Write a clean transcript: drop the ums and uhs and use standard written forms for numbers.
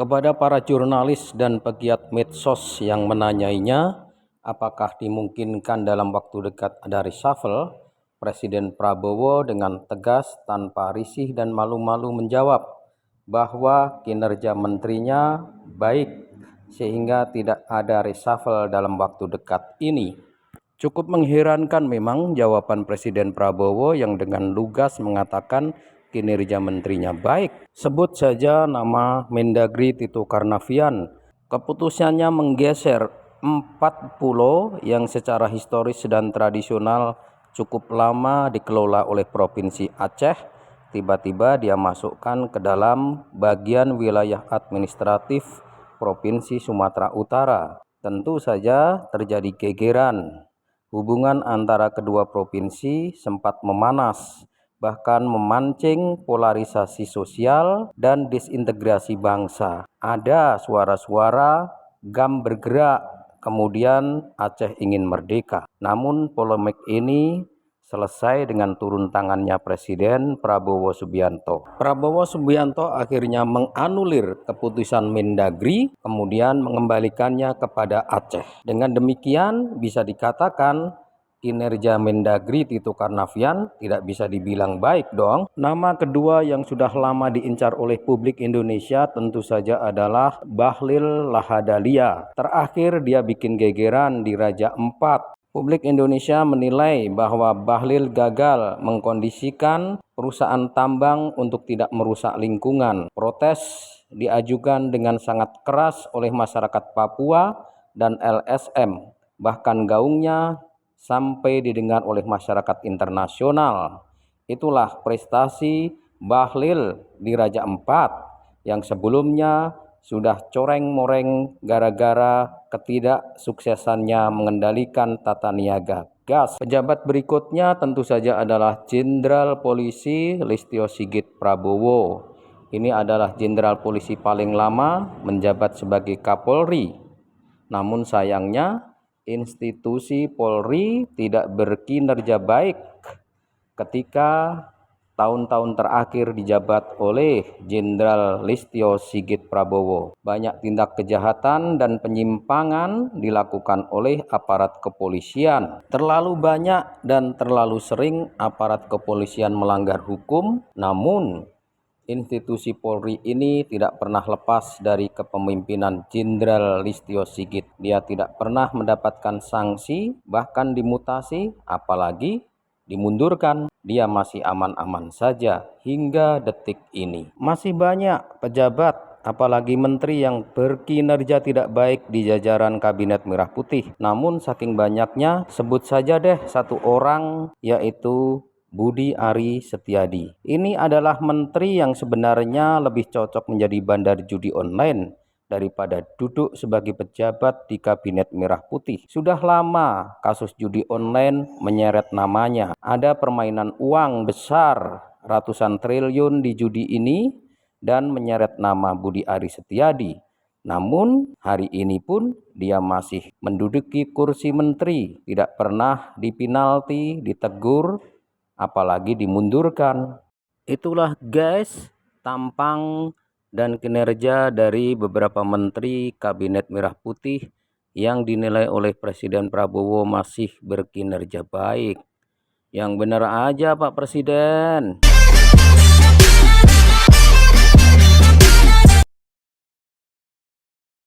Kepada para jurnalis dan pegiat medsos yang menanyainya, apakah dimungkinkan dalam waktu dekat ada reshuffle, Presiden Prabowo dengan tegas tanpa risih dan malu-malu menjawab bahwa kinerja menterinya baik sehingga tidak ada reshuffle dalam waktu dekat ini. Cukup mengherankan memang jawaban Presiden Prabowo yang dengan lugas mengatakan kinerja menterinya baik. Sebut saja nama Mendagri Tito Karnavian. Keputusannya menggeser 4 pulau yang secara historis dan tradisional cukup lama dikelola oleh Provinsi Aceh. Tiba-tiba dia masukkan ke dalam bagian wilayah administratif Provinsi Sumatera Utara. Tentu saja terjadi gegeran. Hubungan antara kedua provinsi sempat memanas, bahkan memancing polarisasi sosial dan disintegrasi bangsa. Ada suara-suara GAM bergerak, kemudian Aceh ingin merdeka. Namun polemik ini selesai dengan turun tangannya Presiden Prabowo Subianto. Prabowo Subianto akhirnya menganulir keputusan Mendagri, kemudian mengembalikannya kepada Aceh. Dengan demikian bisa dikatakan kinerja Mendagri Tito Karnavian tidak bisa dibilang baik dong. Nama kedua yang sudah lama diincar oleh publik Indonesia tentu saja adalah Bahlil Lahadalia. Terakhir dia bikin gegeran di Raja Ampat. Publik Indonesia menilai bahwa Bahlil gagal mengkondisikan perusahaan tambang untuk tidak merusak lingkungan. Protes diajukan dengan sangat keras oleh masyarakat Papua dan LSM. Bahkan gaungnya sampai didengar oleh masyarakat internasional. Itulah prestasi Bahlil di Raja Ampat yang sebelumnya sudah coreng-moreng gara-gara ketidaksuksesannya mengendalikan tata niaga gas. Pejabat berikutnya tentu saja adalah Jenderal Polisi Listio Sigit Prabowo. Ini adalah Jenderal Polisi paling lama menjabat sebagai Kapolri. Namun sayangnya institusi Polri tidak berkinerja baik ketika tahun-tahun terakhir dijabat oleh Jenderal Listio Sigit Prabowo. Banyak tindak kejahatan dan penyimpangan dilakukan oleh aparat kepolisian. Terlalu banyak dan terlalu sering aparat kepolisian melanggar hukum, namun institusi Polri ini tidak pernah lepas dari kepemimpinan Jenderal Listio Sigit. Dia tidak pernah mendapatkan sanksi, bahkan dimutasi, apalagi dimundurkan. Dia masih aman-aman saja hingga detik ini. Masih banyak pejabat, apalagi menteri yang berkinerja tidak baik di jajaran Kabinet Merah Putih. Namun saking banyaknya, sebut saja deh satu orang, yaitu Budi Ari Setiadi. Ini adalah menteri yang sebenarnya lebih cocok menjadi bandar judi online daripada duduk sebagai pejabat di Kabinet Merah Putih. Sudah lama kasus judi online menyeret namanya. Ada permainan uang besar ratusan triliun di judi ini dan menyeret nama Budi Ari Setiadi. Namun hari ini pun dia masih menduduki kursi menteri, tidak pernah dipinalti, ditegur, apalagi dimundurkan. Itulah guys tampang dan kinerja dari beberapa menteri Kabinet Merah Putih yang dinilai oleh Presiden Prabowo masih berkinerja baik. Yang benar aja Pak Presiden.